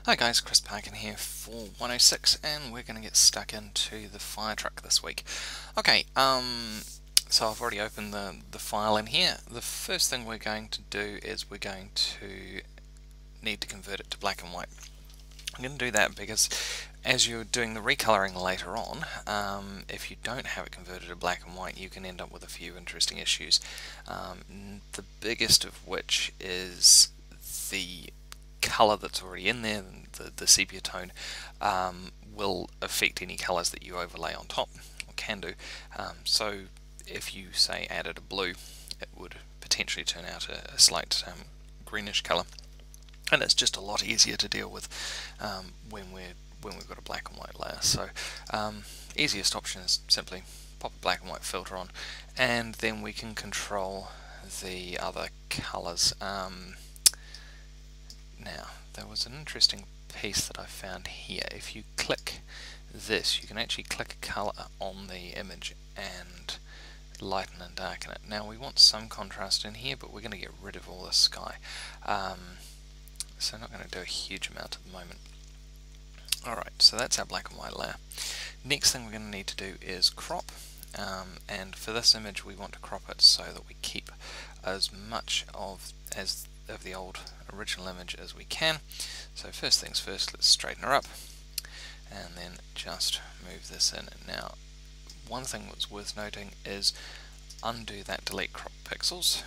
Hi guys, Chris Parkin here for 106, and we're going to get stuck into the fire truck this week. Okay, so I've already opened the file in here. The first thing we're going to do is we're going to need to convert it to black and white. I'm going to do that because as you're doing the recoloring later on, if you don't have it converted to black and white, you can end up with a few interesting issues. The biggest of which is the color that's already in there, the sepia tone, will affect any colors that you overlay on top, or can do. So if you say added a blue, it would potentially turn out a slight greenish color, and it's just a lot easier to deal with when we've got a black and white layer. So easiest option is simply pop a black and white filter on, and then we can control the other colors. Now, there was an interesting piece that I found here. If you click this, you can actually click a color on the image and lighten and darken it. Now, we want some contrast in here, but we're going to get rid of all this sky. So I'm not going to do a huge amount at the moment. Alright, so that's our black and white layer. Next thing we're going to need to do is crop. And for this image, we want to crop it so that we keep as much of the old original image as we can. So first things first, let's straighten her up and then just move this in. Now, one thing that's worth noting is undo that delete crop pixels.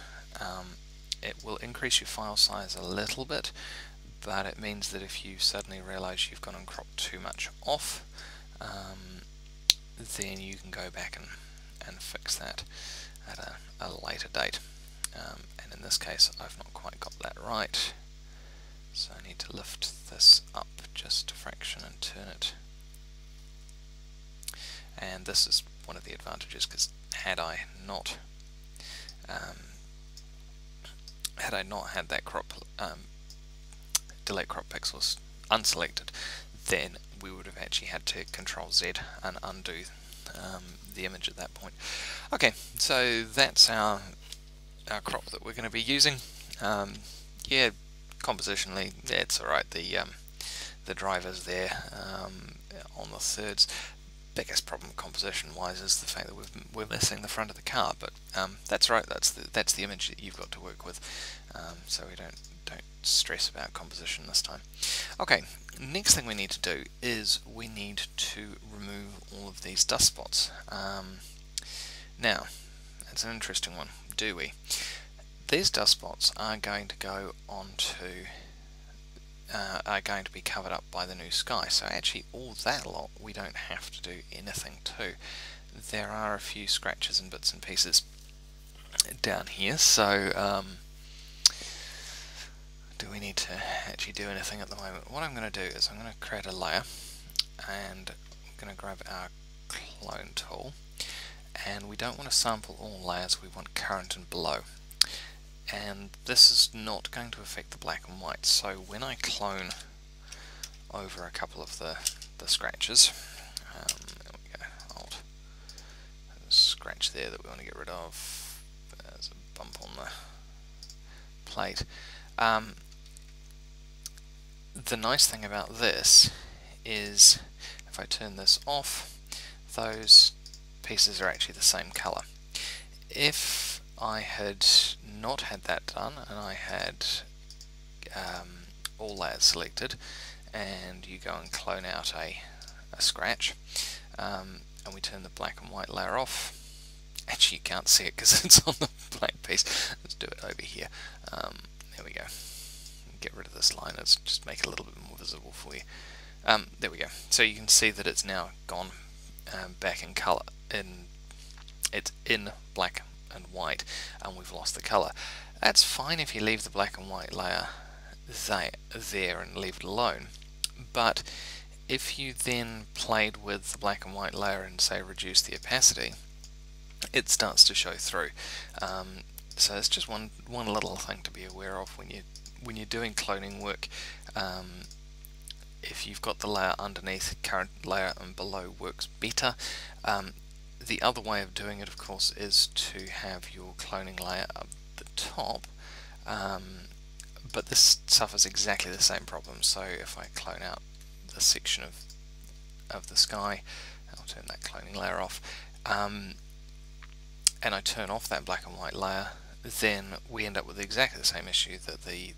It will increase your file size a little bit, but it means that if you suddenly realize you've gone and cropped too much off, then you can go back and fix that at a later date. And in this case, I've not quite got that right, so I need to lift this up just a fraction and turn it. And this is one of the advantages, because had I not had that delete crop pixels unselected, then we would have actually had to Control Z and undo the image at that point. Okay, so that's our crop that we're going to be using. Yeah, compositionally, it's alright. The driver's there on the thirds. Biggest problem composition-wise is the fact that we're missing the front of the car, but that's right. That's the image that you've got to work with. So we don't stress about composition this time. Okay, next thing we need to do is we need to remove all of these dust spots. Now, that's an interesting one. Do we? These dust spots are going to go onto are going to be covered up by the new sky, so actually all that lot we don't have to do anything to. There are a few scratches and bits and pieces down here, so do we need to actually do anything at the moment? What I'm going to do is I'm going to create a layer, and I'm going to grab our clone tool, and we don't want to sample all layers, we want current and below. And this is not going to affect the black and white, so when I clone over a couple of the scratches, there we go, Alt, there's a scratch there that we want to get rid of, there's a bump on the plate. The nice thing about this is if I turn this off, those pieces are actually the same color. If I had not had that done and I had all layers selected, and you go and clone out a scratch, and we turn the black and white layer off, actually you can't see it because it's on the black piece. Let's do it over here. There we go. Get rid of this line, let's just make it a little bit more visible for you. There we go. So you can see that it's now gone back in color. It's in black and white, and we've lost the color. That's fine if you leave the black and white layer there and leave it alone, but if you then played with the black and white layer and say reduce the opacity, it starts to show through. So it's just one little thing to be aware of when you're doing cloning work. If you've got the layer underneath, current layer and below works better. The other way of doing it, of course, is to have your cloning layer up the top, but this suffers exactly the same problem. So if I clone out the section of the sky, I'll turn that cloning layer off, and I turn off that black and white layer, then we end up with exactly the same issue, that the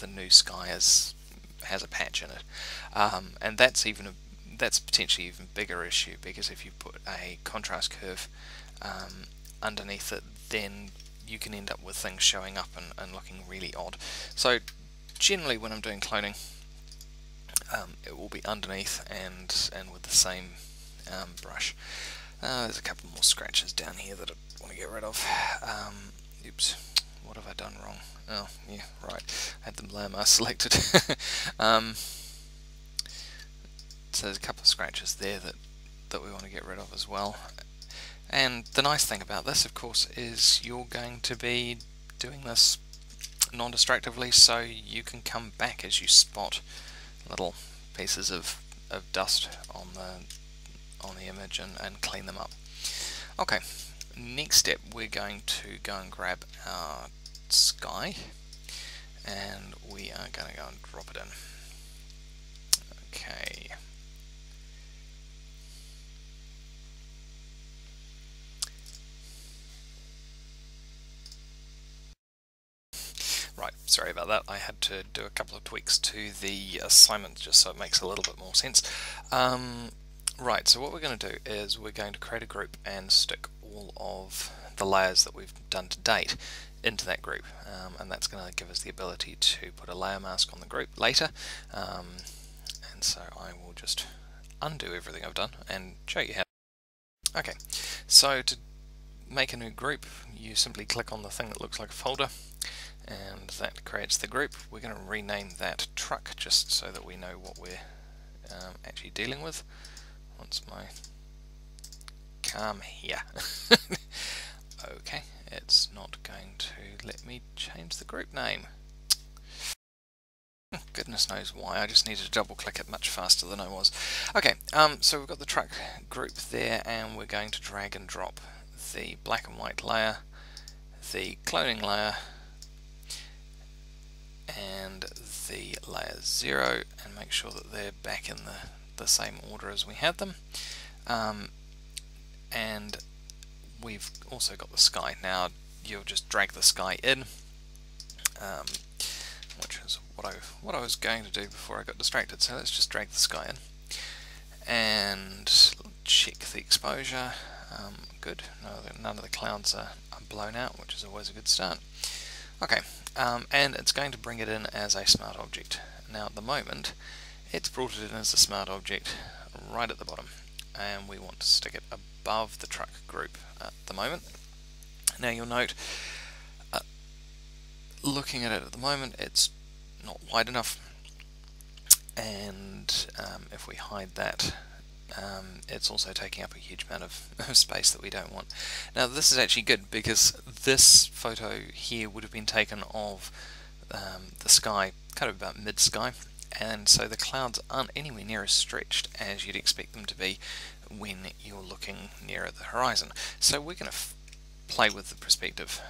new sky has a patch in it, and that's potentially even bigger issue, because if you put a contrast curve underneath it, then you can end up with things showing up and looking really odd. So generally when I'm doing cloning, it will be underneath and with the same brush. There's a couple more scratches down here that I want to get rid of. Oops, what have I done wrong? Oh, yeah, right. I had the layer mask selected. So there's a couple of scratches there that we want to get rid of as well. And the nice thing about this, of course, is you're going to be doing this non-destructively, so you can come back as you spot little pieces of dust on the image and clean them up. Okay, next step, we're going to go and grab our sky, and we are going to go and drop it in. Okay. Right, sorry about that. I had to do a couple of tweaks to the assignment just so it makes a little bit more sense. Right, so what we're going to do is we're going to create a group and stick all of the layers that we've done to date into that group, and that's going to give us the ability to put a layer mask on the group later, and so I will just undo everything I've done and show you how. Okay, so to make a new group, you simply click on the thing that looks like a folder, and that creates the group. We're going to rename that truck just so that we know what we're actually dealing with. Once my calm here. Okay, it's not going to let me change the group name. Goodness knows why, I just needed to double click it much faster than I was. Okay, so we've got the truck group there, and we're going to drag and drop the black and white layer, the cloning layer, and the layer 0, and make sure that they're back in the same order as we had them. And we've also got the sky. Now you'll just drag the sky in, which is what I was going to do before I got distracted. So let's just drag the sky in and check the exposure. Good, none of the clouds are blown out, which is always a good start. Okay, and it's going to bring it in as a smart object. Now at the moment it's brought it in as a smart object right at the bottom, and we want to stick it above the truck group at the moment. Now you'll note, looking at it at the moment, it's not wide enough, and if we hide that, it's also taking up a huge amount of space that we don't want. Now this is actually good, because this photo here would have been taken of the sky kind of about mid-sky, and so the clouds aren't anywhere near as stretched as you'd expect them to be when you're looking nearer the horizon. So we're going to play with the perspective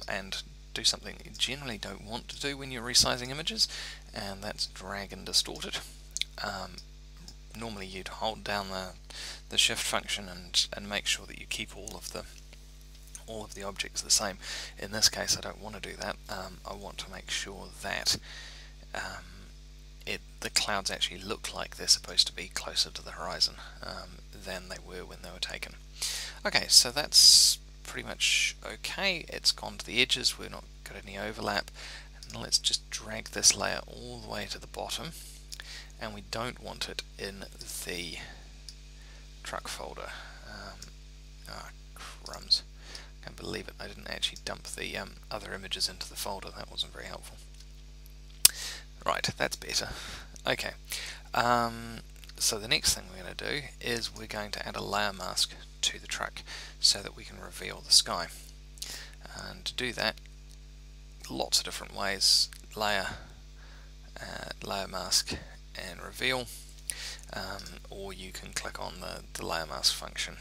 and do something you generally don't want to do when you're resizing images, and that's drag and distort it. Normally you'd hold down the shift function and make sure that you keep all of the objects the same. In this case I don't want to do that. I want to make sure that the clouds actually look like they're supposed to be closer to the horizon than they were when they were taken. Okay, so that's pretty much okay. It's gone to the edges, we're not got any overlap. And let's just drag this layer all the way to the bottom, and we don't want it in the truck folder. Crumbs. Can't believe it, I didn't actually dump the other images into the folder. That wasn't very helpful. Right, that's better. Okay, so the next thing we're going to do is we're going to add a layer mask to the truck so that we can reveal the sky. And to do that, lots of different ways: layer, layer mask, and reveal, or you can click on the layer mask function.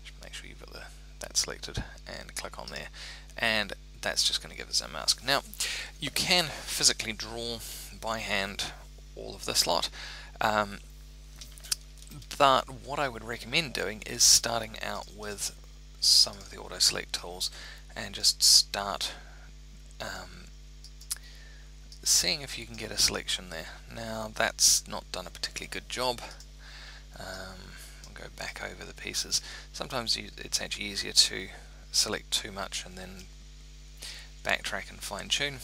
Just make sure you've got that selected and click on there, and that's just going to give us our mask. Now, you can physically draw by hand all of this lot, but what I would recommend doing is starting out with some of the auto select tools and just start seeing if you can get a selection there. Now, that's not done a particularly good job. I'll go back over the pieces. Sometimes it's actually easier to select too much and then backtrack and fine tune.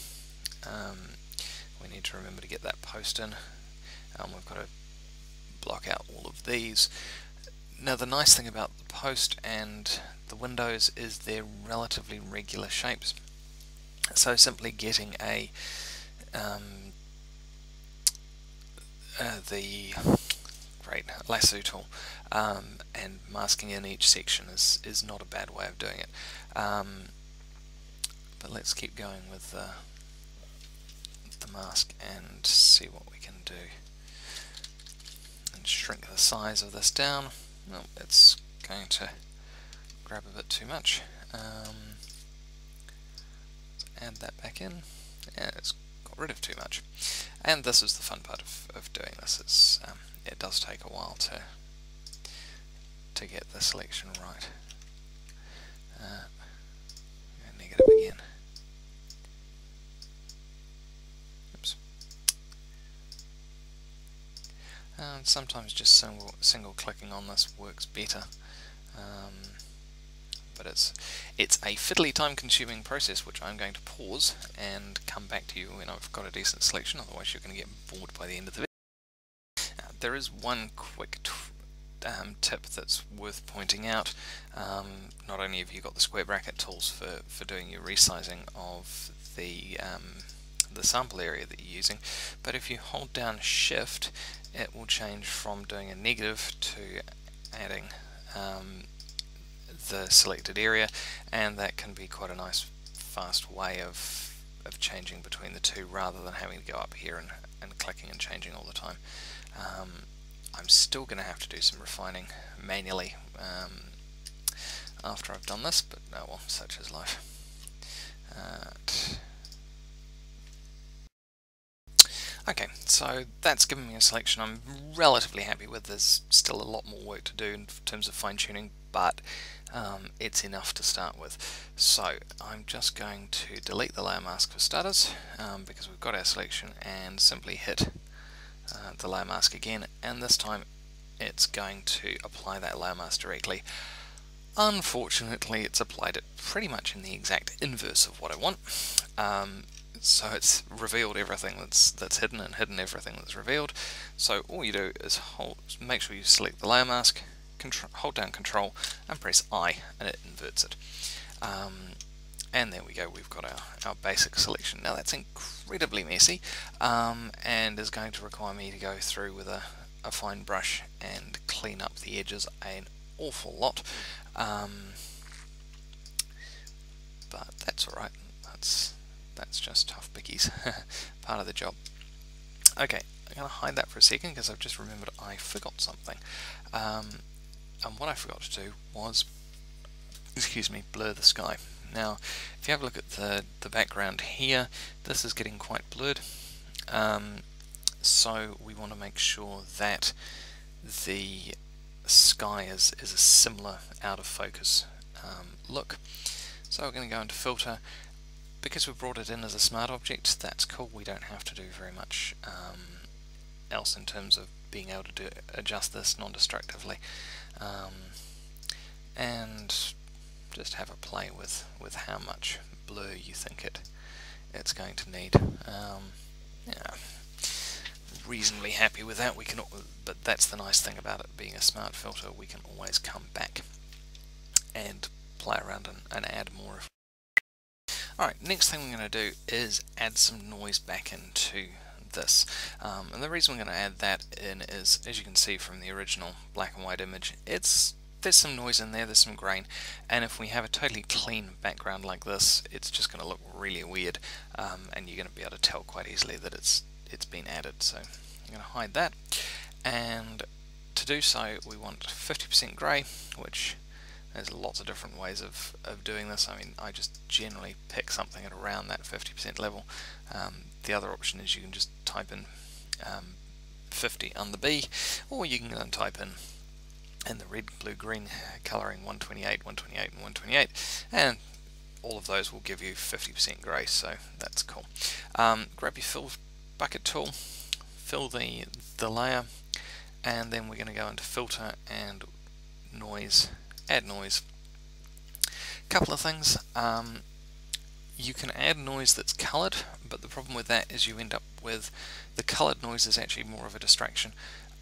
We need to remember to get that post in. We've got to block out all of these. Now, the nice thing about the post and the windows is they're relatively regular shapes, so simply getting the great lasso tool and masking in each section is not a bad way of doing it. But let's keep going with the mask and see what we can do. And shrink the size of this down. No, it's going to grab a bit too much. Let's add that back in. Yeah, it's got rid of too much. And this is the fun part of doing this. It does take a while to get the selection right. Negative again. Oops. And sometimes just single clicking on this works better. But it's a fiddly time-consuming process, which I'm going to pause and come back to you when I've got a decent selection. Otherwise, you're going to get bored by the end of the video. There is one quick tip that's worth pointing out. Not only have you got the square bracket tools for doing your resizing of the sample area that you're using, but if you hold down Shift, it will change from doing a negative to adding the selected area, and that can be quite a nice fast way of changing between the two rather than having to go up here and clicking and changing all the time. I'm still going to have to do some refining manually after I've done this, but oh well, such is life. Okay, so that's given me a selection I'm relatively happy with. There's still a lot more work to do in terms of fine-tuning, but it's enough to start with. So I'm just going to delete the layer mask for starters, because we've got our selection, and simply hit the layer mask again, and this time it's going to apply that layer mask directly. Unfortunately, it's applied it pretty much in the exact inverse of what I want. So it's revealed everything that's hidden and hidden everything that's revealed. So all you do is make sure you select the layer mask, hold down Control and press I, and it inverts it. And there we go, we've got our basic selection. Now that's incredibly messy, and is going to require me to go through with a fine brush and clean up the edges an awful lot. But that's alright, that's just tough bickies, part of the job. Okay, I'm going to hide that for a second because I've just remembered I forgot something. And what I forgot to do was, blur the sky. Now, if you have a look at the background here, this is getting quite blurred. So we want to make sure that the sky is a similar out of focus look. So we're going to go into Filter. Because we've brought it in as a smart object, that's cool. We don't have to do very much else in terms of being able to adjust this non-destructively. And just have a play with how much blur you think it's going to need. Yeah, reasonably happy with that. But that's the nice thing about it being a smart filter. We can always come back and play around and add more. Alright, next thing we're going to do is add some noise back into this. And the reason we're going to add that in is, as you can see from the original black and white image, there's some noise in there, there's some grain, and if we have a totally clean background like this, it's just going to look really weird, and you're going to be able to tell quite easily that it's been added. So I'm going to hide that, and to do so we want 50% grey, which There's lots of different ways of doing this. I mean, I just generally pick something at around that 50% level. The other option is you can just type in 50 on the B, or you can type in the red, blue, green colouring 128, 128, and 128, and all of those will give you 50% grey, so that's cool. Grab your fill bucket tool, fill the layer, and then we're going to go into filter and noise, add noise. Couple of things. You can add noise that's coloured, but the problem with that is you end up with the coloured noise is actually more of a distraction,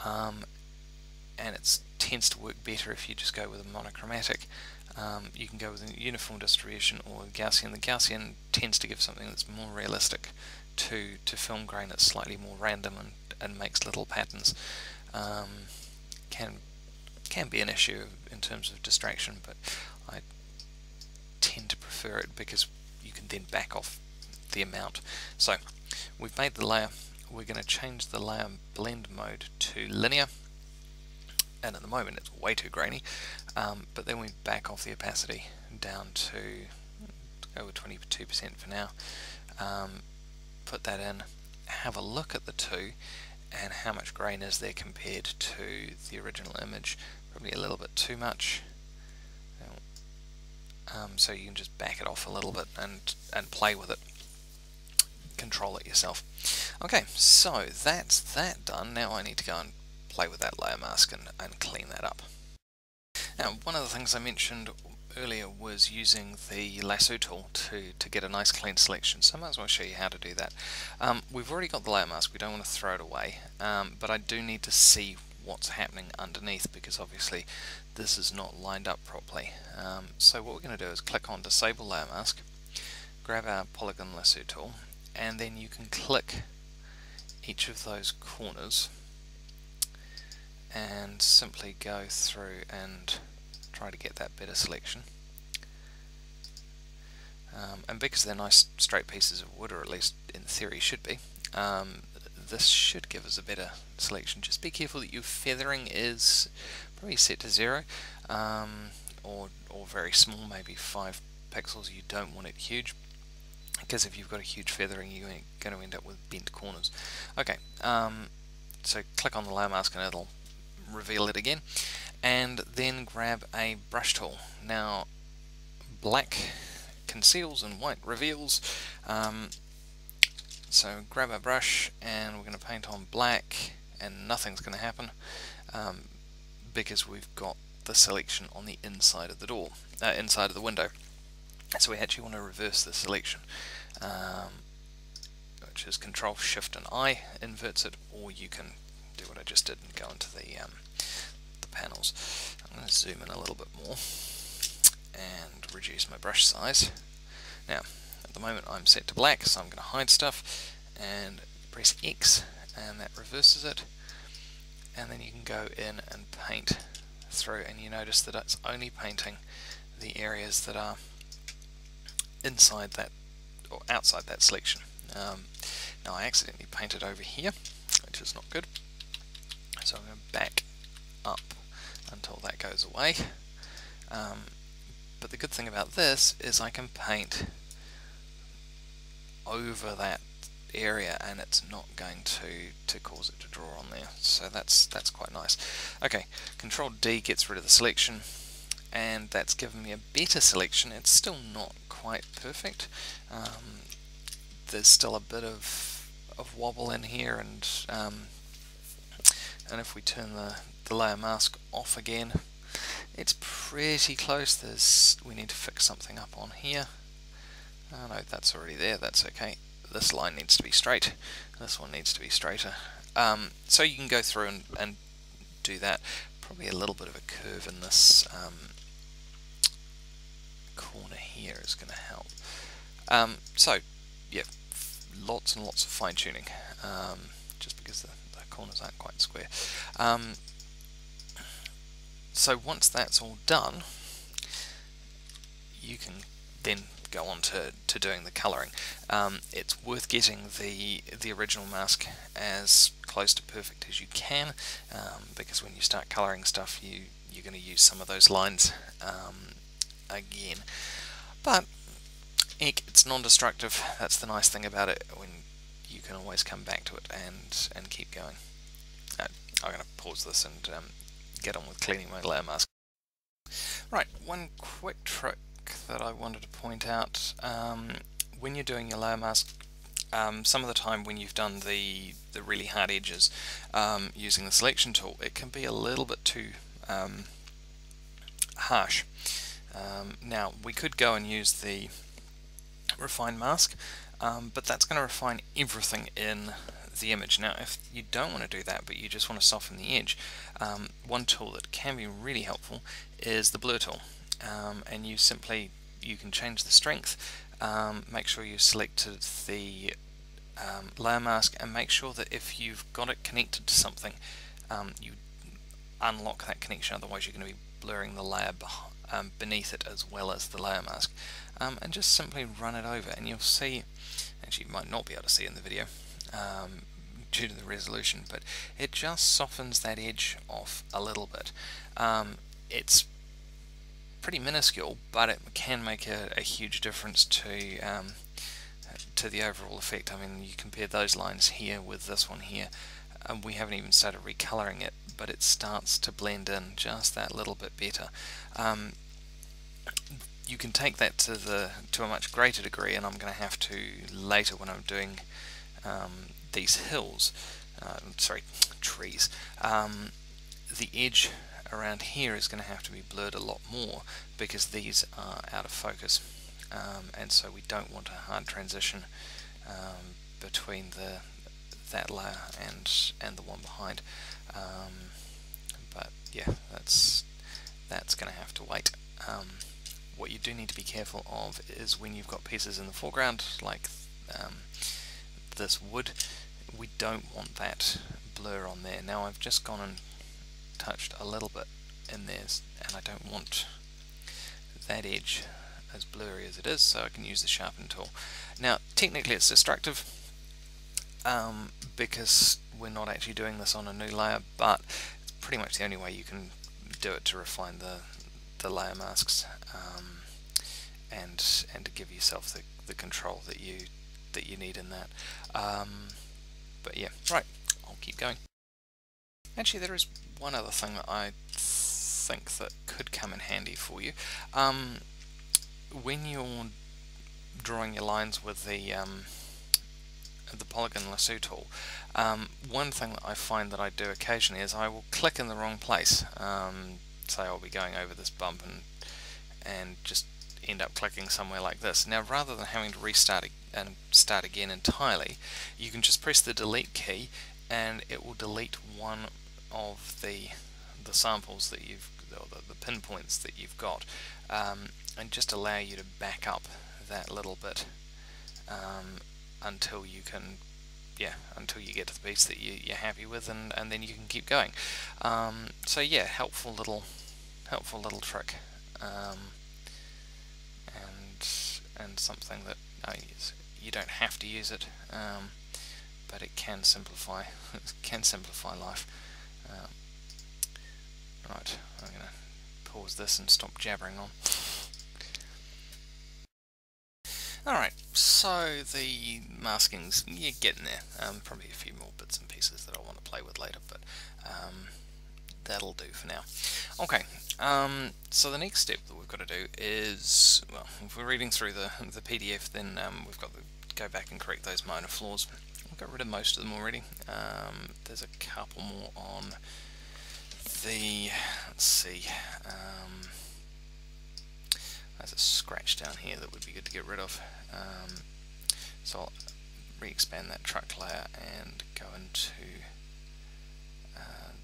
and it tends to work better if you just go with a monochromatic. You can go with a uniform distribution or Gaussian. The Gaussian tends to give something that's more realistic to film grain. It's slightly more random and makes little patterns. Can be an issue in terms of distraction, but I tend to prefer it because you can then back off the amount. So we've made the layer. We're going to change the layer blend mode to linear, and at the moment it's way too grainy, but then we back off the opacity down to go with 22% for now. Put that in, have a look at the two and how much grain is there compared to the original image. Probably a little bit too much, so you can just back it off a little bit and play with it, control it yourself. Okay, so that's that done. Now I need to go and play with that layer mask and clean that up. Now, one of the things I mentioned earlier was using the lasso tool to get a nice clean selection, so I might as well show you how to do that. We've already got the layer mask, we don't want to throw it away, but I do need to see what's happening underneath because obviously this is not lined up properly. So what we're going to do is click on Disable Layer Mask, grab our Polygon Lasso tool, and then you can click each of those corners and simply go through and try to get that better selection. And because they're nice straight pieces of wood, or at least in theory should be, this should give us a better selection. Just be careful that your feathering is probably set to 0, or very small, maybe 5 pixels. You don't want it huge, because if you've got a huge feathering you're going to end up with bent corners. Okay, so click on the layer mask and it'll reveal it again, and then grab a brush tool. Now, black conceals and white reveals, so grab our brush and we're going to paint on black, and nothing's going to happen because we've got the selection on the inside of the door, inside of the window. So we actually want to reverse the selection, which is Control Shift and I inverts it, or you can do what I just did and go into the panels. I'm going to zoom in a little bit more and reduce my brush size. Now, at the moment I'm set to black, so I'm going to hide stuff and press X, and that reverses it. And then you can go in and paint through, and you notice that it's only painting the areas that are inside that or outside that selection. Now I accidentally painted over here, which is not good, so I'm going to back up until that goes away. But the good thing about this is I can paint over that area and it's not going to cause it to draw on there, so that's quite nice. Okay, Control D gets rid of the selection, and that's given me a better selection. It's still not quite perfect. There's still a bit of wobble in here, and if we turn the layer mask off again, it's pretty close. We need to fix something up on here. Oh no, that's already there, that's okay. This line needs to be straight, this one needs to be straighter. So you can go through and do that. Probably a little bit of a curve in this corner here is going to help. So yeah, lots and lots of fine tuning, just because the corners aren't quite square. So once that's all done, you can then go on to doing the colouring. It's worth getting the original mask as close to perfect as you can, because when you start colouring stuff, you you're going to use some of those lines again. But heck, it's non-destructive. That's the nice thing about it, when you can always come back to it and keep going. I'm going to pause this and get on with cleaning my layer mask. Right, one quick trick that I wanted to point out. When you're doing your layer mask, some of the time when you've done the really hard edges using the selection tool, it can be a little bit too harsh. Now, we could go and use the refine mask, but that's going to refine everything in the image. Now, if you don't want to do that, but you just want to soften the edge, one tool that can be really helpful is the blur tool. And you can change the strength, make sure you selected the layer mask, and make sure that if you've got it connected to something, you unlock that connection, otherwise you're going to be blurring the layer beneath it as well as the layer mask. And just simply run it over, and you'll see, actually you might not be able to see in the video due to the resolution, but it just softens that edge off a little bit. It's pretty minuscule, but it can make a huge difference to the overall effect. I mean, you compare those lines here with this one here, and we haven't even started recoloring it, but it starts to blend in just that little bit better. You can take that to a much greater degree, and I'm going to have to later when I'm doing these hills, trees. The edge around here is going to have to be blurred a lot more because these are out of focus, and so we don't want a hard transition between that layer and the one behind. But yeah, that's going to have to wait. What you do need to be careful of is when you've got pieces in the foreground like this wood, we don't want that blur on there. Now I've just gone and touched a little bit in there, and I don't want that edge as blurry as it is, so I can use the sharpen tool. Now technically it's destructive because we're not actually doing this on a new layer, but it's pretty much the only way you can do it to refine the layer masks and to give yourself the control that you need in that. But yeah, right, I'll keep going. Actually, there is one other thing that I think that could come in handy for you. When you're drawing your lines with the polygon lasso tool, one thing that I find that I do occasionally is I will click in the wrong place. Say I'll be going over this bump and just end up clicking somewhere like this. Now, rather than having to restart and start again entirely, you can just press the delete key, and it will delete one of the samples that the pinpoints that you've got, and just allow you to back up that little bit until you get to the piece that you're happy with, and then you can keep going. So yeah, helpful little trick, and something that you don't have to use it, but it can simplify life. Right, I'm going to pause this and stop jabbering on. Alright, so the maskings, you're getting there. Probably a few more bits and pieces that I want to play with later, but that'll do for now. Okay, so the next step that we've got to do is, well, if we're reading through the PDF, then we've got to go back and correct those minor flaws. I've got rid of most of them already. There's a couple more on the, let's see, there's a scratch down here that would be good to get rid of. So I'll re-expand that truck layer and go into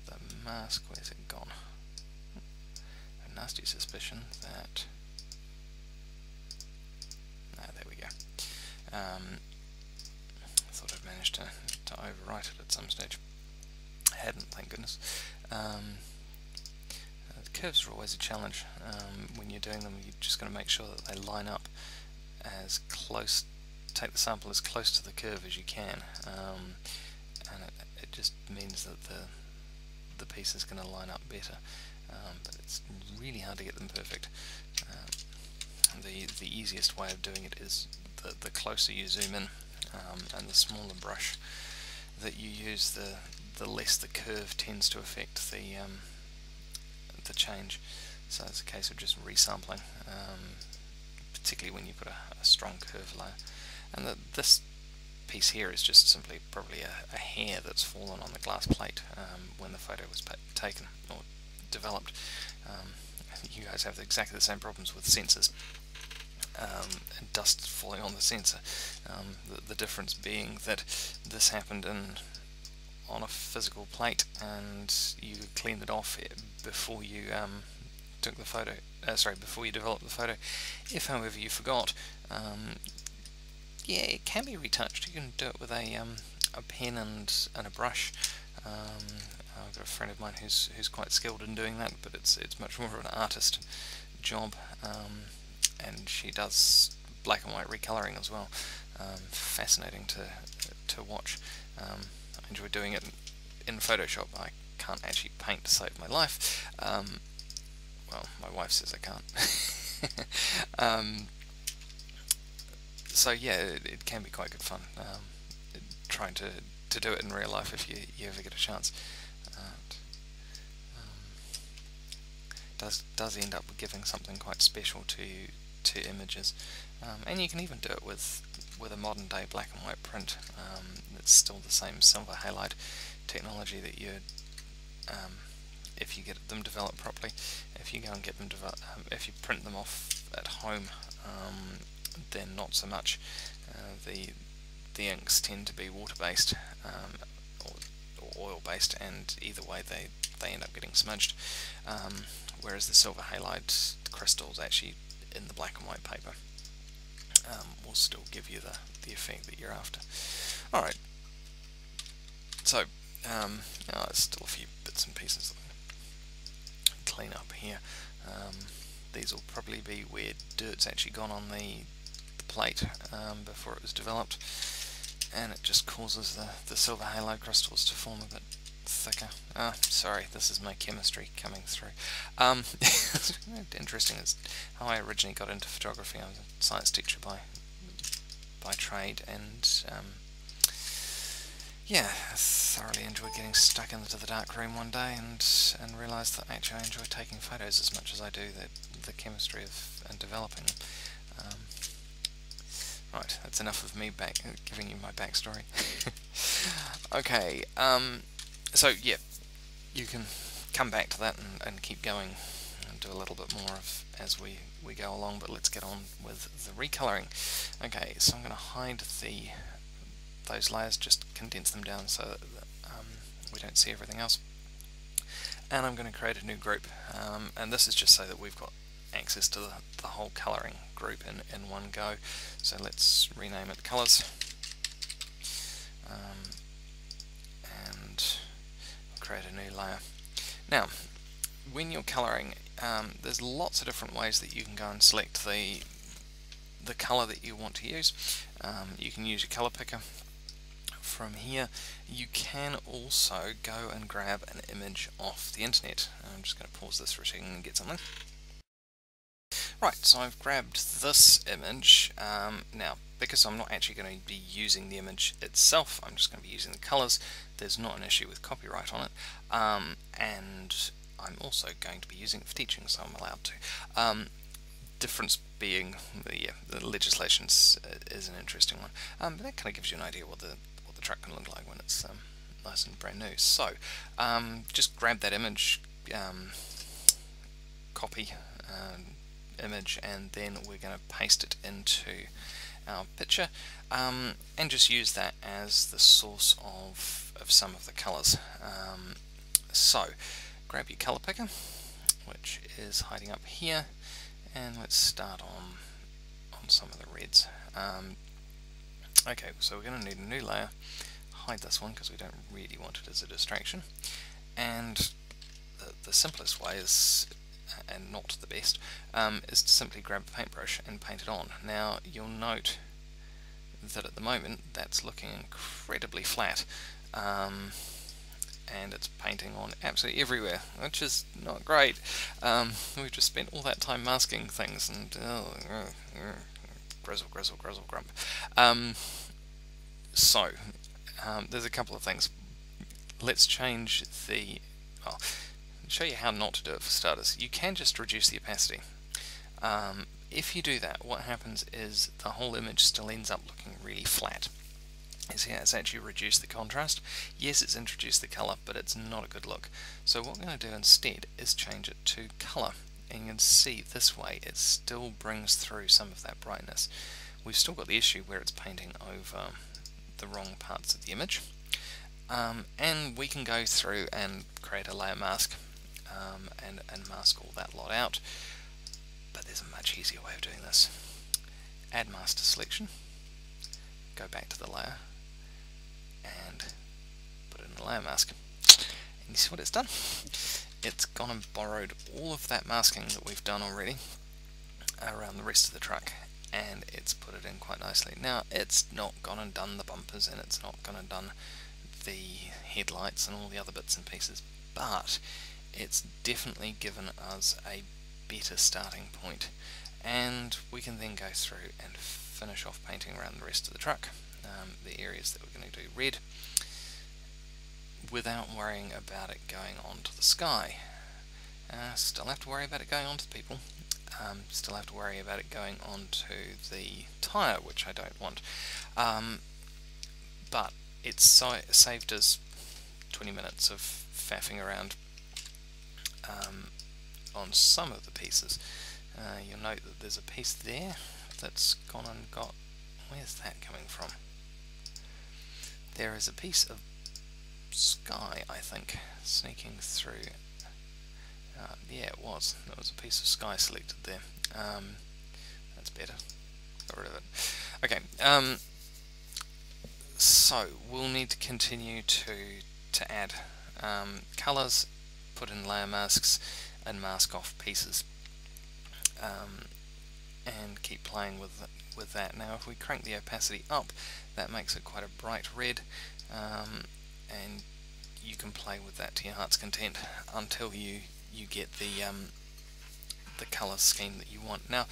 the mask. Where's it gone? A nasty suspicion that... there we go. I thought I'd managed to overwrite it at some stage. I hadn't, thank goodness. Curves are always a challenge. When you're doing them, you've just got to make sure that they line up as close, take the sample as close to the curve as you can, and it just means that the piece is going to line up better. but it's really hard to get them perfect. The easiest way of doing it is the closer you zoom in, and the smaller brush that you use, the less the curve tends to affect the change. So it's a case of just resampling, particularly when you've got a strong curve layer. And this piece here is just simply probably a hair that's fallen on the glass plate when the photo was taken or developed. You guys have exactly the same problems with sensors. And dust falling on the sensor. The difference being that this happened on a physical plate, and you cleaned it off before you took the photo. Before you developed the photo. If, however, you forgot, yeah, it can be retouched. You can do it with a pen and a brush. I've got a friend of mine who's quite skilled in doing that, but it's much more of an artist job. And she does black and white recoloring as well. Fascinating to watch. I enjoy doing it in Photoshop. I can't actually paint to save my life. Well, my wife says I can't. So yeah, it can be quite good fun trying to do it in real life if you ever get a chance. Does end up giving something quite special to images, and you can even do it with a modern day black and white print. It's still the same silver halide technology that you if you get them developed properly. If you go and get them if you print them off at home, then not so much. The inks tend to be water based or oil based, and either way they end up getting smudged. Whereas the silver halide crystals actually in the black and white paper will still give you the effect that you're after. Alright, so there's still a few bits and pieces that I'll clean up here. These will probably be where dirt's actually gone on the plate before it was developed, and it just causes the silver halide crystals to form a bit thicker. Sorry, this is my chemistry coming through. Interesting is how I originally got into photography. I was a science teacher by trade, and yeah, I thoroughly enjoyed getting stuck into the dark room one day and realised that actually I enjoy taking photos as much as I do the chemistry and developing them. Right, that's enough of me giving you my backstory. Okay, so yeah, you can come back to that and keep going and do a little bit more as we go along, but let's get on with the recoloring. Okay, so I'm going to hide those layers, just condense them down so that we don't see everything else. And I'm going to create a new group, and this is just so that we've got access to the whole colouring group in one go. So let's rename it Colours, and create a new layer. Now, when you're colouring, there's lots of different ways that you can go and select the colour that you want to use. You can use your colour picker from here. You can also go and grab an image off the internet. I'm just going to pause this for a second and get something. Right, so I've grabbed this image. Now, because I'm not actually going to be using the image itself, I'm just going to be using the colours. There's not an issue with copyright on it, and I'm also going to be using it for teaching, so I'm allowed to. Difference being, the legislation is an interesting one, but that kind of gives you an idea what the truck can look like when it's nice and brand new. So, just grab that image, copy image, and then we're going to paste it into our picture, and just use that as the source of some of the colours. So grab your colour picker, which is hiding up here, and let's start on some of the reds. Okay, so we're going to need a new layer. Hide this one because we don't really want it as a distraction, and the simplest way is, and not the best, is to simply grab a paintbrush and paint it on. Now you'll note that at the moment that's looking incredibly flat, and it's painting on absolutely everywhere, which is not great. We've just spent all that time masking things, and grizzle, grizzle, grizzle, grump. There's a couple of things. Let's change the... Well, show you how not to do it for starters. You can just reduce the opacity. If you do that, what happens is the whole image still ends up looking really flat. See how it's actually reduced the contrast? Yes, it's introduced the colour, but it's not a good look. So what we're going to do instead is change it to colour. And you can see this way it still brings through some of that brightness. We've still got the issue where it's painting over the wrong parts of the image. And we can go through and create a layer mask and mask all that lot out. But there's a much easier way of doing this. Add master selection, go back to the layer, and put it in a layer mask. And you see what it's done? It's gone and borrowed all of that masking that we've done already around the rest of the truck, and it's put it in quite nicely. Now, it's not gone and done the bumpers, and it's not gone and done the headlights and all the other bits and pieces, but it's definitely given us a better starting point, and we can then go through and finish off painting around the rest of the truck, the areas that we're going to do red, without worrying about it going onto the sky. Still have to worry about it going onto the people, still have to worry about it going onto the tyre, which I don't want, but it's saved us 20 minutes of faffing around on some of the pieces. You'll note that there's a piece there that's gone and got... Where's that coming from? There is a piece of sky, I think, sneaking through. Yeah, it was. There was a piece of sky selected there. That's better. Got rid of it. Okay. So we'll need to continue to add colours, put in layer masks, and mask off pieces, and keep playing with that. Now, if we crank the opacity up, that makes it quite a bright red, and you can play with that to your heart's content until you get the colour scheme that you want. Now,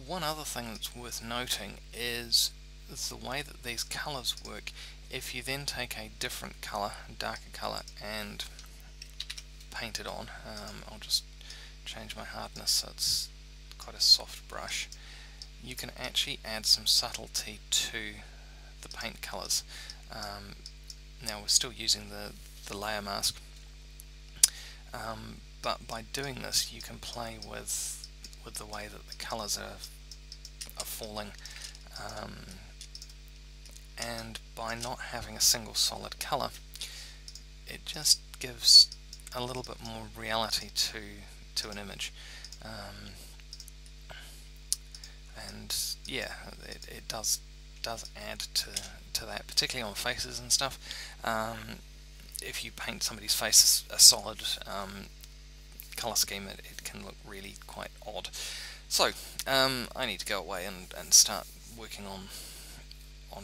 one other thing that's worth noting is the way that these colours work. If you then take a different colour, darker colour, and paint it on, I'll just change my hardness so it's quite a soft brush, you can actually add some subtlety to the paint colours. Now we're still using the layer mask, but by doing this you can play with the way that the colours are falling, and by not having a single solid colour, it just gives a little bit more reality to an image, and yeah, it does add to that, particularly on faces and stuff. If you paint somebody's face a solid colour scheme, it can look really quite odd. So I need to go away and start working on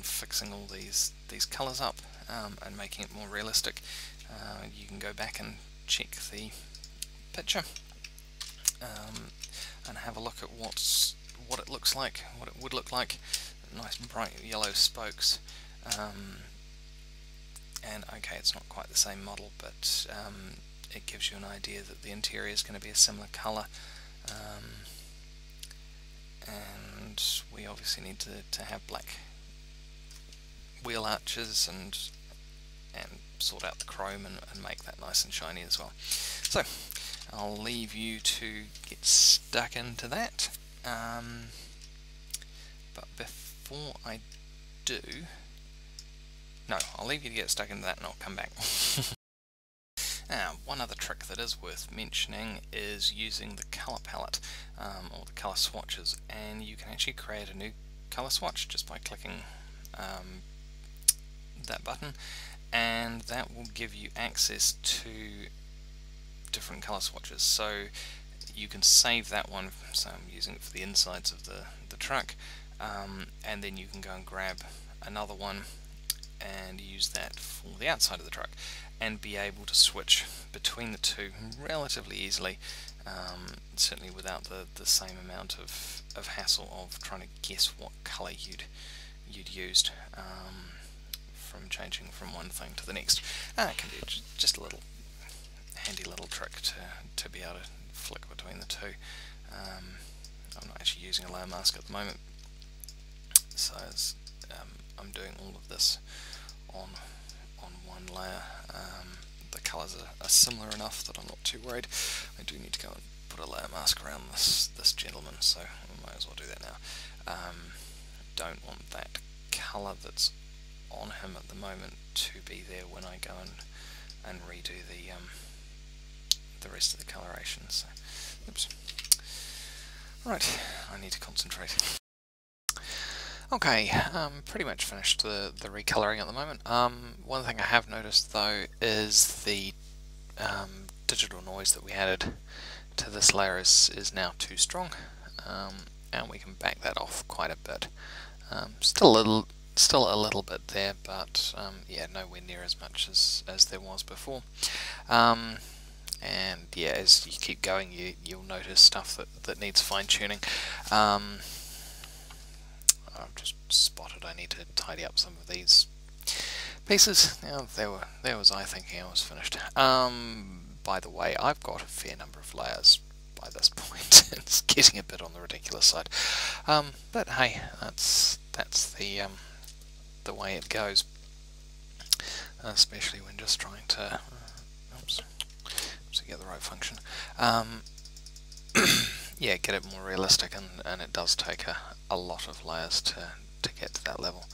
fixing all these colours up, and making it more realistic. You can go back and check the picture, and have a look at what it looks like, what it would look like. Nice bright yellow spokes, and okay, it's not quite the same model, but it gives you an idea that the interior is going to be a similar colour, and we obviously need to have black wheel arches and sort out the chrome and make that nice and shiny as well. So I'll leave you to get stuck into that, but before I do, no, I'll leave you to get stuck into that and I'll come back. Now, one other trick that is worth mentioning is using the colour palette, or the colour swatches, and you can actually create a new colour swatch just by clicking that button, and that will give you access to different colour swatches. So you can save that one, so I'm using it for the insides of the truck, and then you can go and grab another one and use that for the outside of the truck, and be able to switch between the two relatively easily, certainly without the same amount of hassle of trying to guess what colour you'd used from changing from one thing to the next. It can be just a little handy little trick to be able to flick between the two. I'm not actually using a layer mask at the moment, so I'm doing all of this on one layer. The colours are similar enough that I'm not too worried. I do need to go and put a layer mask around this gentleman, so I might as well do that now. Don't want that colour that's on him at the moment to be there when I go and redo the rest of the coloration. So, oops. Right, I need to concentrate. Okay, pretty much finished the recolouring at the moment. One thing I have noticed though is the digital noise that we added to this layer is now too strong, and we can back that off quite a bit. Still a little bit there, but yeah, nowhere near as much as there was before. And yeah, as you keep going, you'll notice stuff that needs fine-tuning. I've just spotted I need to tidy up some of these pieces. Now there was I thinking I was finished. By the way, I've got a fair number of layers by this point. It's getting a bit on the ridiculous side, but hey, that's the way it goes, especially when just trying to get the right function. Yeah, get it more realistic, and it does take a lot of layers to get to that level.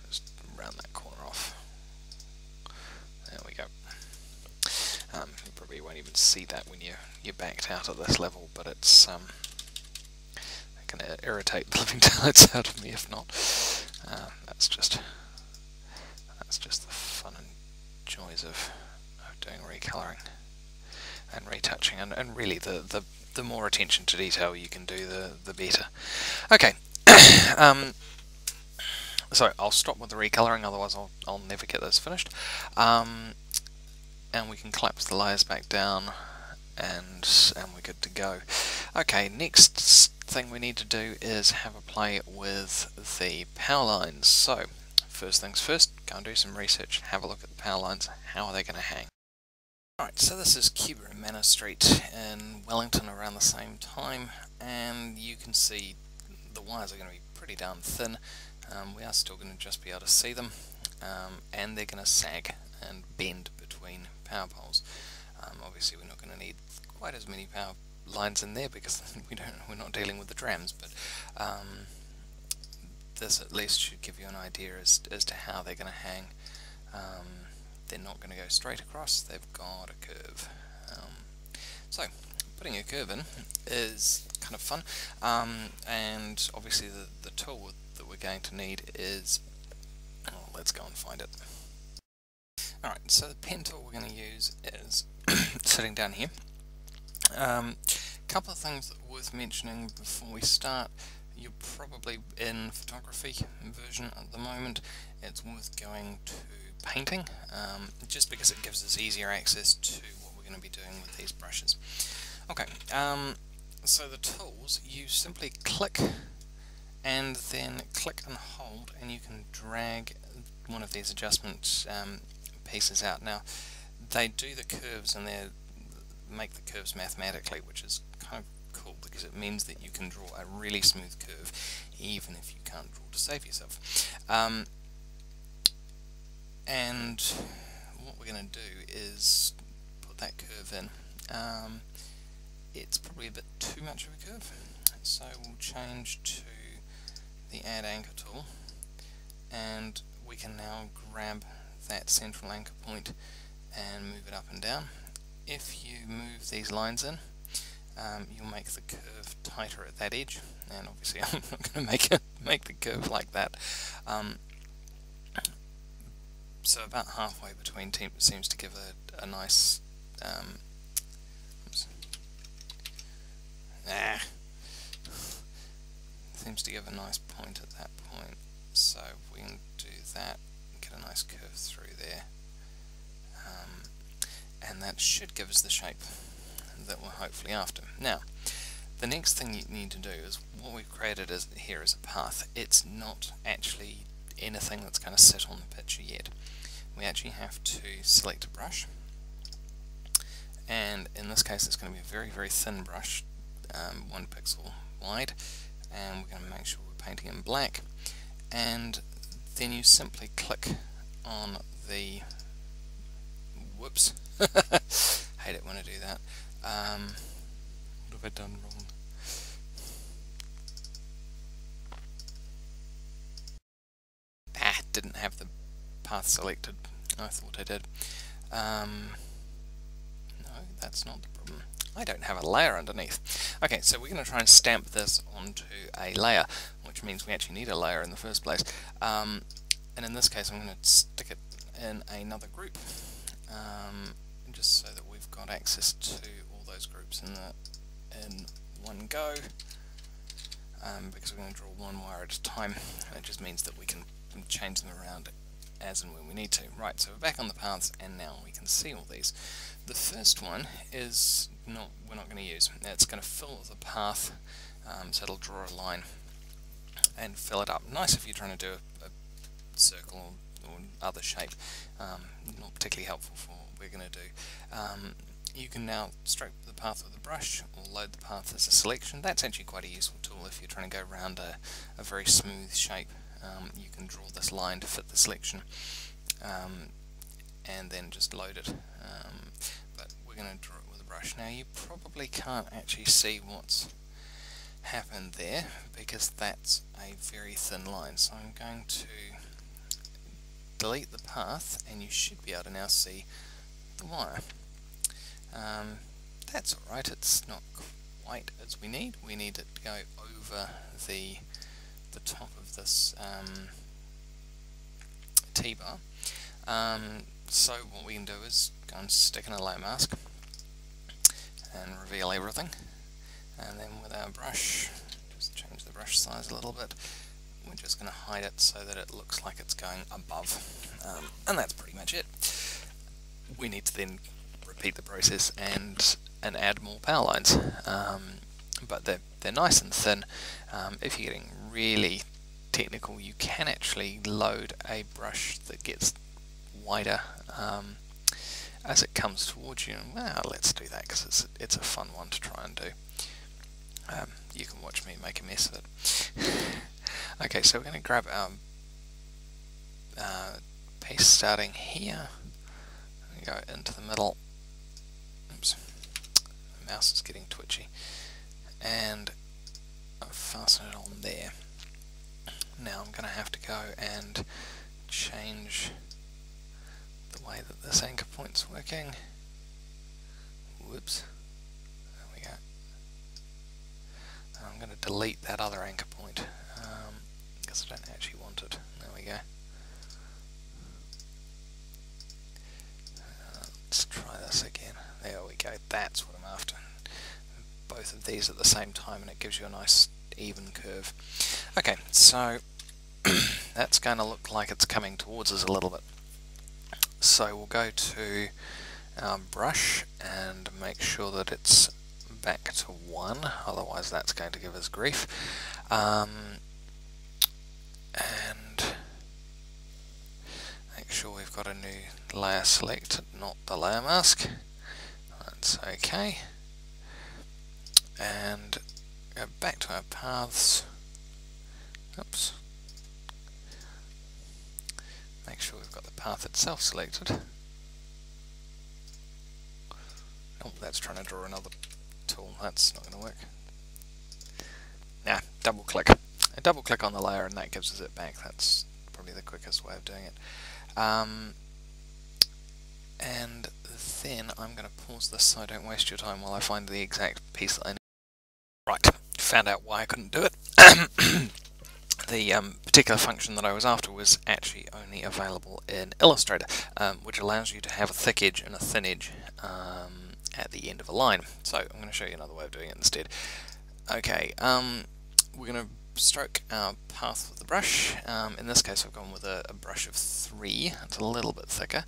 Just round that corner off. There we go. You probably won't even see that when you're backed out at this level, but it's going to irritate the living daylights out of me if not. That's just the fun and joys of doing recolouring and retouching, and really the more attention to detail you can do, the better. Okay, so I'll stop with the recolouring, otherwise I'll never get this finished. And we can collapse the layers back down, and we're good to go. Okay, next thing we need to do is have a play with the power lines. So first things first, go and do some research, have a look at the power lines. How are they going to hang? Alright, so this is Cuba and Manor Street in Wellington around the same time, and you can see the wires are going to be pretty darn thin. We are still going to just be able to see them, and they're going to sag and bend between power poles. Obviously we're not going to need quite as many power lines in there because we're not dealing with the drams, but this at least should give you an idea as to how they're going to hang. They're not going to go straight across, they've got a curve. So putting a curve in is kind of fun, and obviously the tool that we're going to need is, let's go and find it. Alright, so the pen tool we're going to use is sitting down here. Couple of things that are worth mentioning before we start. You're probably in photography version at the moment. It's worth going to painting, just because it gives us easier access to what we're going to be doing with these brushes. Okay, so the tools, you simply click and then click and hold, and you can drag one of these adjustment pieces out. Now they do the curves, and they make the curves mathematically, which is kind of cool because it means that you can draw a really smooth curve even if you can't draw to save yourself. And what we're going to do is put that curve in. It's probably a bit too much of a curve, so we'll change to the add anchor tool, and we can now grab that central anchor point and move it up and down. If you move these lines in, you'll make the curve tighter at that edge, and obviously I'm not going to make the curve like that. So about halfway between seems to give a nice seems to give a nice point at that point. So we can do that, go get a nice curve through there, and that should give us the shape that we're hopefully after. Now, the next thing you need to do is what we've created here is a path. It's not actually anything that's going to sit on the picture yet. We actually have to select a brush, and in this case it's going to be a very, very thin brush, 1 pixel wide, and we're going to make sure we're painting in black, and then you simply click on the whoops hate it when I do that. What have I done wrong? Didn't have the path selected. I thought I did. No, that's not the problem. I don't have a layer underneath. Okay, so we're going to try and stamp this onto a layer, which means we actually need a layer in the first place. And in this case I'm going to stick it in another group, just so that we've got access to all those groups in one go, because we're going to draw one wire at a time. It just means that we can change them around as and when we need to. Right, so we're back on the paths, and now we can see all these. The first one is we're not going to use. It's going to fill the path, so it'll draw a line and fill it up. Nice if you're trying to do a circle or other shape. Not particularly helpful for what we're going to do. You can now stroke the path with a brush or load the path as a selection. That's actually quite a useful tool if you're trying to go around a very smooth shape. You can draw this line to fit the selection, and then just load it. But we're going to draw it with a brush. Now you probably can't actually see what's happened there because that's a very thin line. So I'm going to delete the path, and you should be able to now see the wire. That's alright, it's not quite as we need. We need it to go over the top of this T-bar. So what we can do is go and stick in a layer mask and reveal everything, and then with our brush, just change the brush size a little bit. We're just going to hide it so that it looks like it's going above, and that's pretty much it. We need to then repeat the process and add more power lines, but they're nice and thin. If you're getting really technical, you can actually load a brush that gets wider as it comes towards you. Well, let's do that because it's a fun one to try and do. You can watch me make a mess of it. Okay, so we're going to grab our piece starting here, and go into the middle. Oops, the mouse is getting twitchy, and fasten it on there. Now I'm going to have to go and change the way that this anchor point's working. Whoops, there we go. And I'm going to delete that other anchor point because I don't actually want it. There we go. Let's try this again. There we go, that's what I'm after. Both of these at the same time, and it gives you a nice even curve. Okay, so that's going to look like it's coming towards us a little bit. So we'll go to our brush and make sure that it's back to 1, otherwise that's going to give us grief. And make sure we've got a new layer selected, not the layer mask. That's okay. And go back to our paths. Oops. Make sure we've got the path itself selected. Oh, that's trying to draw another tool. That's not going to work. Nah, double click. I double click on the layer and that gives us it back. That's probably the quickest way of doing it. And then I'm going to pause this so I don't waste your time while I find the exact piece that I need. Right, found out why I couldn't do it. The particular function that I was after was actually only available in Illustrator, which allows you to have a thick edge and a thin edge at the end of a line. So I'm going to show you another way of doing it instead. Okay, we're going to stroke our path with the brush. In this case I've gone with a brush of 3, it's a little bit thicker,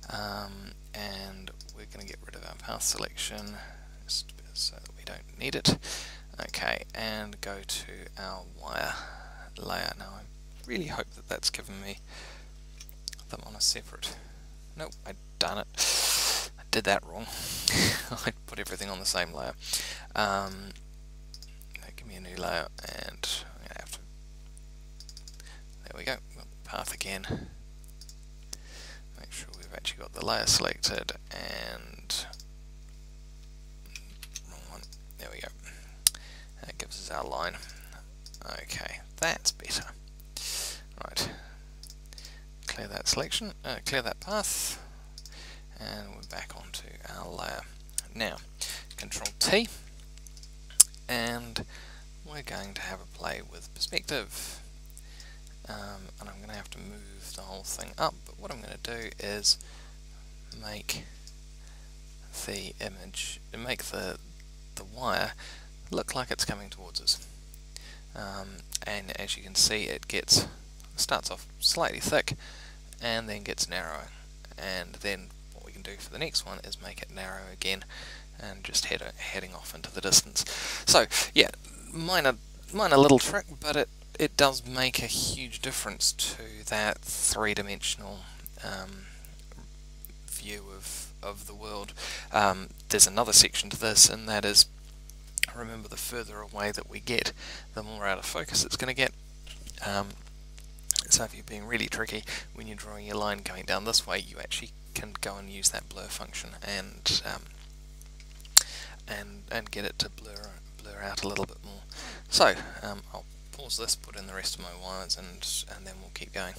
and we're going to get rid of our path selection just so that we don't need it. Okay, and go to our wire layer. Now I really hope that that's given me them on a separate... Nope, I've done it. I did that wrong. I put everything on the same layer. Give me a new layer, and I'm going to have to... There we go, path again. Make sure we've actually got the layer selected, and... Wrong one. There we go. That gives us our line. Okay, that's better. Right. Clear that selection, clear that path, and we're back onto our layer. Now, Control T, and we're going to have a play with perspective. And I'm going to have to move the whole thing up, but what I'm going to do is make the image, make the wire look like it's coming towards us. And as you can see, it starts off slightly thick and then gets narrower, and then what we can do for the next one is make it narrow again and just heading off into the distance. So yeah, minor little trick, but it does make a huge difference to that three-dimensional view of the world. There's another section to this, and that is, remember, the further away that we get, the more out of focus it's going to get. So if you're being really tricky, when you're drawing your line coming down this way, you actually can go and use that blur function and get it to blur out a little bit more. So I'll pause this, put in the rest of my wires, and then we'll keep going.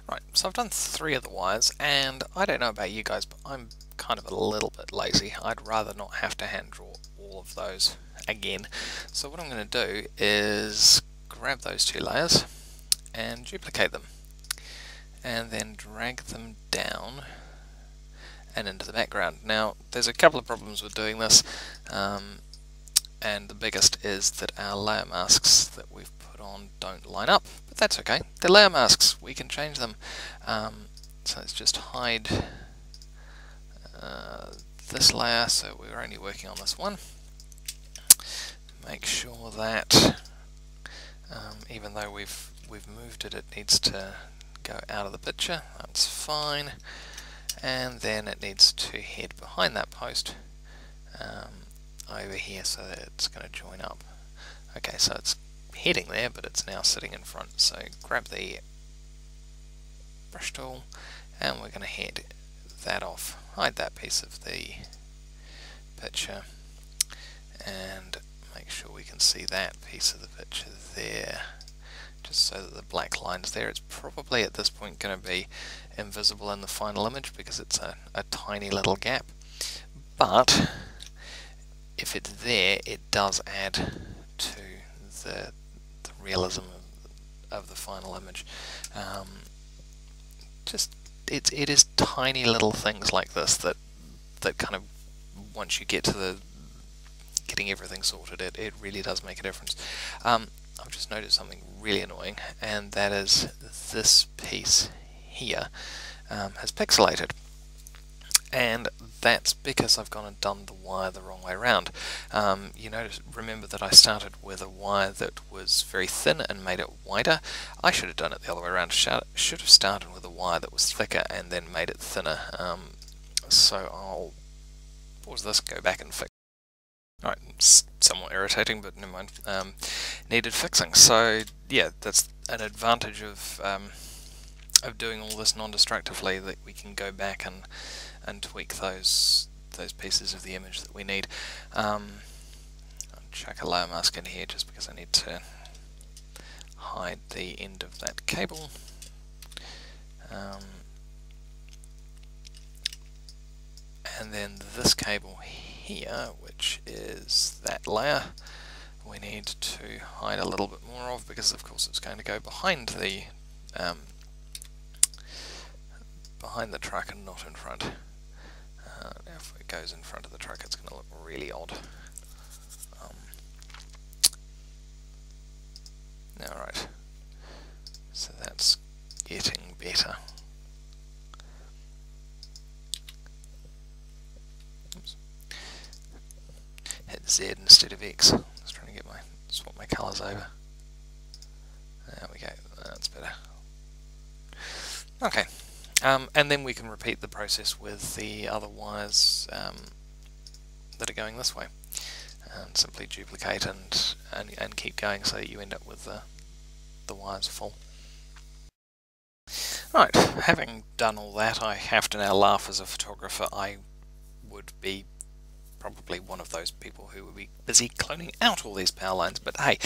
Right, so I've done 3 of the wires, and I don't know about you guys, but I'm kind of a little bit lazy. I'd rather not have to hand draw all of those again. So what I'm going to do is grab those 2 layers and duplicate them, and then drag them down and into the background. Now there's a couple of problems with doing this, and the biggest is that our layer masks that we've put on don't line up, but that's okay. They're layer masks, we can change them. So let's just hide this layer, so we're only working on this one. Make sure that even though we've moved it, it needs to go out of the picture. That's fine. And then it needs to head behind that post over here, so that it's going to join up. Okay, so it's heading there, but it's now sitting in front. So grab the brush tool, and we're going to head that off. Hide that piece of the picture, and make sure we can see that piece of the picture there, just so that the black line's there. It's probably at this point going to be invisible in the final image because it's a tiny little gap, but if it's there, it does add to the realism of the final image. It is tiny little things like this that kind of, once you get to getting everything sorted, it really does make a difference. I've just noticed something really annoying, and that is this piece here has pixelated, and that's because I've gone and done the wire the wrong way around. You remember that I started with a wire that was very thin and made it wider. I should have done it the other way around. Should have started with a wire that was thicker and then made it thinner. So I'll pause this, go back and fix. Alright, somewhat irritating, but never mind. Needed fixing. So yeah, that's an advantage of doing all this non-destructively, that we can go back and tweak those pieces of the image that we need. I'll chuck a layer mask in here just because I need to hide the end of that cable. And then this cable here, which is that layer, we need to hide a little bit more of, because of course it's going to go behind the truck and not in front. If it goes in front of the truck, it's going to look really odd. Alright, so that's getting better. Oops. Hit Z instead of X. I was trying to get swap my colours over. There we go, that's better. Okay, and then we can repeat the process with the other wires that are going this way. And simply duplicate and keep going so that you end up with the wires full. Right, having done all that, I have to now laugh as a photographer. I would be probably one of those people who would be busy cloning out all these power lines, but hey,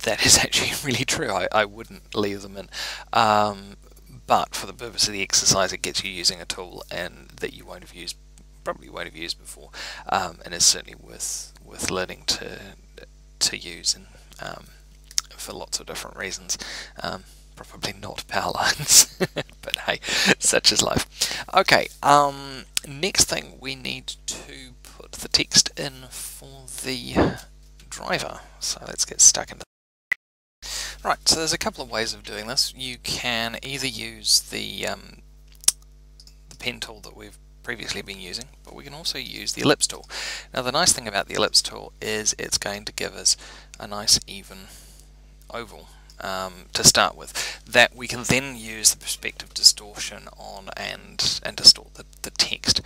that is actually really true. I wouldn't leave them in. But for the purpose of the exercise, it gets you using a tool and that you probably won't have used before, and is certainly worth learning to use and for lots of different reasons. Probably not power lines, but hey, such is life. Okay, next thing we need to put the text in for the driver. So let's get stuck into. Right, so there's a couple of ways of doing this. You can either use the pen tool that we've previously been using, but we can also use the ellipse tool. Now the nice thing about the ellipse tool is it's going to give us a nice even oval to start with, that we can then use the perspective distortion on and distort the text.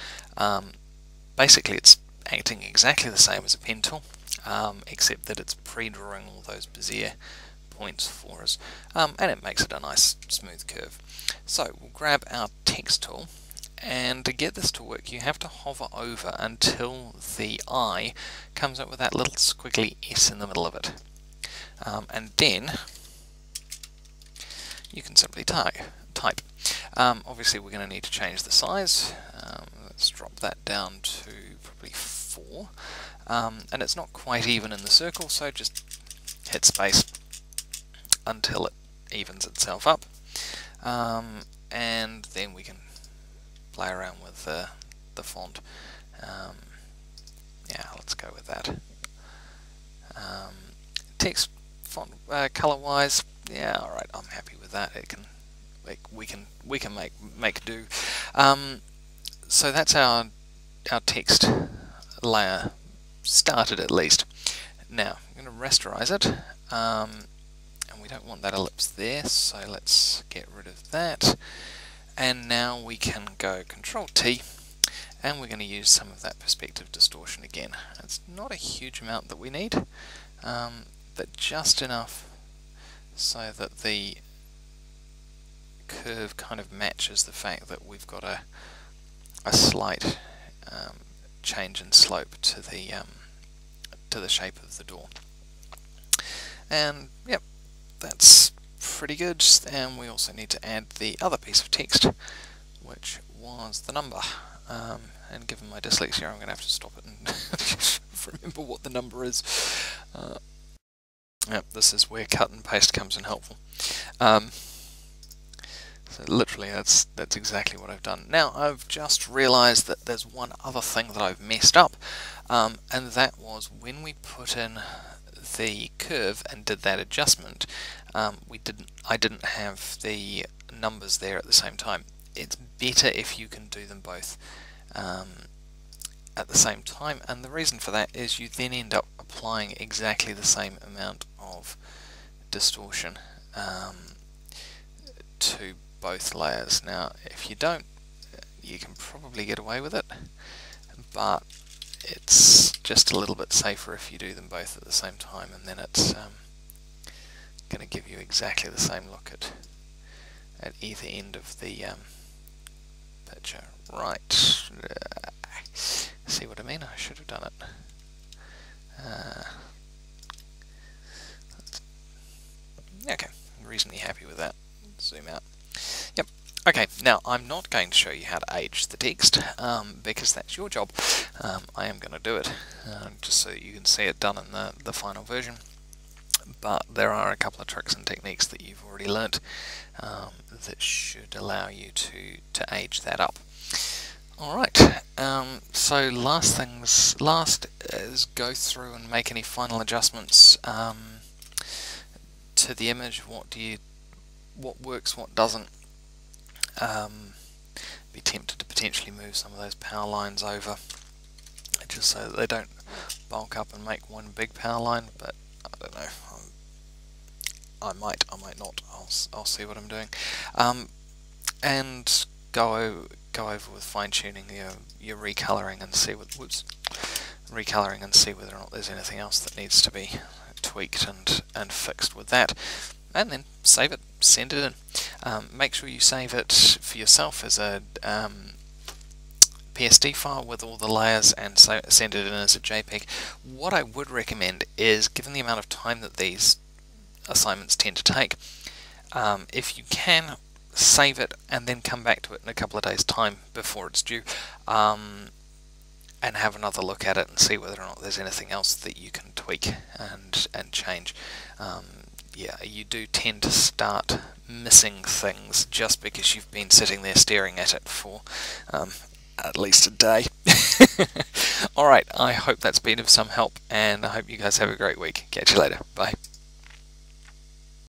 Basically it's acting exactly the same as a pen tool, except that it's pre-drawing all those Bezier points for us, and it makes it a nice smooth curve. So we'll grab our text tool, and to get this to work you have to hover over until the eye comes up with that little squiggly S in the middle of it, and then you can simply type. Obviously we're going to need to change the size. Let's drop that down to probably 4, and it's not quite even in the circle, so just hit space until it evens itself up, and then we can play around with the font. Yeah, let's go with that. Text font color wise, yeah, alright, I'm happy with that. It can, we can make do. So that's our text layer started at least. Now I'm going to rasterize it, and we don't want that ellipse there, so let's get rid of that. And now we can go Control T, and we're going to use some of that perspective distortion again. It's not a huge amount that we need, but just enough so that the curve kind of matches the fact that we've got a slight change in slope to the shape of the door. And yep, that's pretty good. And we also need to add the other piece of text, which was the number. And given my dyslexia, I'm going to have to stop it and remember what the number is. Yep, this is where cut and paste comes in helpful. So literally that's exactly what I've done. Now I've just realized that there's one other thing that I've messed up, and that was when we put in the curve and did that adjustment, I didn't have the numbers there at the same time. It's better if you can do them both at the same time, and the reason for that is you then end up applying exactly the same amount of distortion to both layers. Now if you don't, you can probably get away with it, but it's just a little bit safer if you do them both at the same time, and then it's going to give you exactly the same look at either end of the picture. Right, see what I mean? I should have done it. Okay, I'm reasonably happy with that. Zoom out. Yep. Okay, now I'm not going to show you how to age the text, because that's your job. I am going to do it, just so you can see it done in the final version. But there are a couple of tricks and techniques that you've already learnt that should allow you to age that up. Alright, so last is go through and make any final adjustments to the image. What works, what doesn't. Be tempted to potentially move some of those power lines over, just so that they don't bulk up and make one big power line, but I don't know. I might not. I'll see what I'm doing. And go over with fine tuning your recoloring and see recoloring and see whether or not there's anything else that needs to be tweaked and fixed with that. And then save it, send it in. Make sure you save it for yourself as a PSD file with all the layers and send it in as a JPEG. What I would recommend is, given the amount of time that these assignments tend to take, if you can, save it and then come back to it in a couple of days' time before it's due, and have another look at it and see whether or not there's anything else that you can tweak and change. Yeah, you do tend to start missing things just because you've been sitting there staring at it for at least a day. Alright, I hope that's been of some help, and I hope you guys have a great week. Catch you later. Bye.